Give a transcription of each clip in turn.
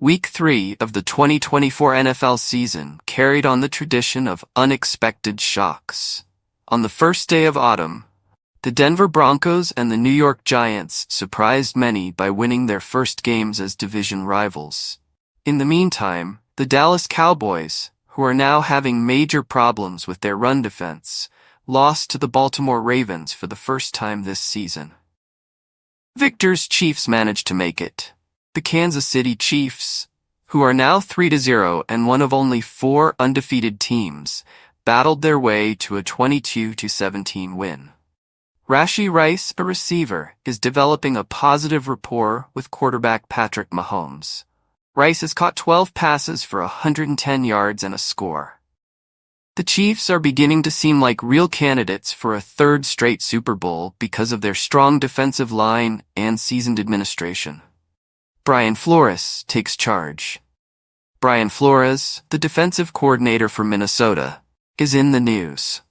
Week 3 of the 2024 NFL season carried on the tradition of unexpected shocks. On the first day of autumn, the Denver Broncos and the New York Giants surprised many by winning their first games as division rivals. In the meantime, the Dallas Cowboys, who are now having major problems with their run defense, lost to the Baltimore Ravens for the first time this season. Victor's Chiefs managed to make it. The Kansas City Chiefs, who are now 3-0 and one of only 4 undefeated teams, battled their way to a 22-17 win. Rashee Rice, a receiver, is developing a positive rapport with quarterback Patrick Mahomes. Rice has caught 12 passes for 110 yards and a score. The Chiefs are beginning to seem like real candidates for a third straight Super Bowl because of their strong defensive line and seasoned administration. Brian Flores takes charge. Brian Flores, the defensive coordinator for Minnesota, is in the news.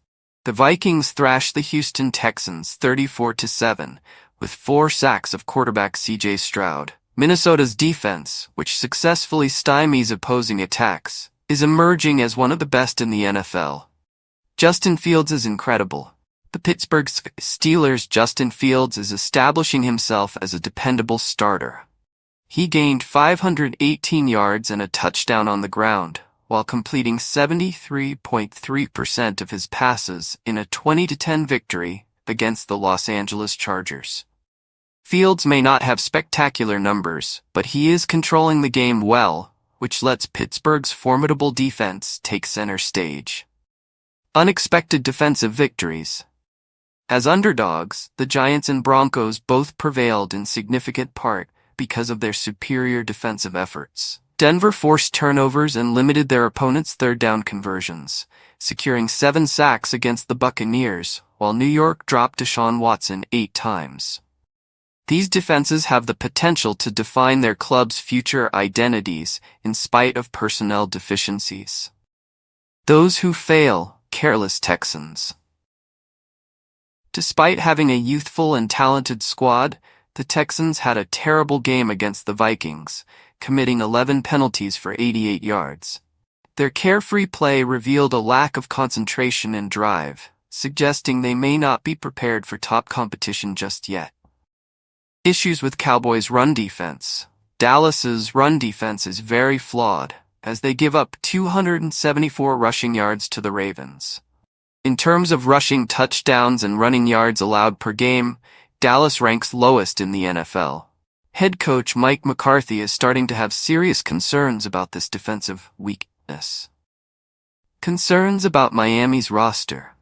The Vikings thrashed the Houston Texans 34-7 with 4 sacks of quarterback C.J. Stroud. Minnesota's defense, which successfully stymies opposing attacks, is emerging as one of the best in the NFL. Justin Fields is incredible. The Pittsburgh Steelers' Justin Fields is establishing himself as a dependable starter. He gained 518 yards and a touchdown on the ground, while completing 73.3% of his passes in a 20-10 victory against the Los Angeles Chargers. Fields may not have spectacular numbers, but he is controlling the game well, which lets Pittsburgh's formidable defense take center stage. Unexpected defensive victories. As underdogs, the Giants and Broncos both prevailed in significant part because of their superior defensive efforts. Denver forced turnovers and limited their opponents' third-down conversions, securing 7 sacks against the Buccaneers, while New York dropped Deshaun Watson 8 times. These defenses have the potential to define their club's future identities in spite of personnel deficiencies. Those who fail, careless Texans. Despite having a youthful and talented squad, the Texans had a terrible game against the Vikings, committing 11 penalties for 88 yards. Their carefree play revealed a lack of concentration and drive, suggesting they may not be prepared for top competition just yet. Issues with Cowboys' run defense. Dallas's run defense is very flawed, as they give up 274 rushing yards to the Ravens. In terms of rushing touchdowns and running yards allowed per game, Dallas ranks lowest in the NFL. Head coach Mike McCarthy is starting to have serious concerns about this defensive weakness. Concerns about Miami's roster.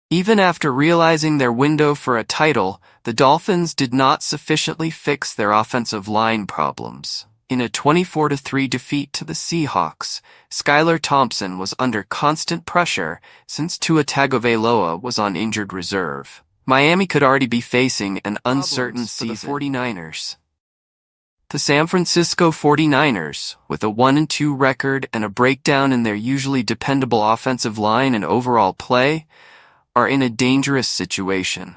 Even after realizing their window for a title, the Dolphins did not sufficiently fix their offensive line problems. In a 24-3 defeat to the Seahawks, Skylar Thompson was under constant pressure since Tua Tagovailoa was on injured reserve. Miami could already be facing an uncertain season for the 49ers. The San Francisco 49ers, with a 1-2 record and a breakdown in their usually dependable offensive line and overall play, are in a dangerous situation.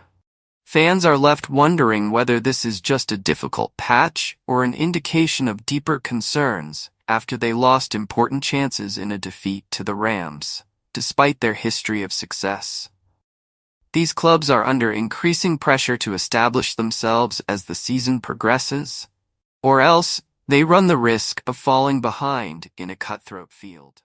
Fans are left wondering whether this is just a difficult patch or an indication of deeper concerns after they lost important chances in a defeat to the Rams, despite their history of success. These clubs are under increasing pressure to establish themselves as the season progresses, or else they run the risk of falling behind in a cutthroat field.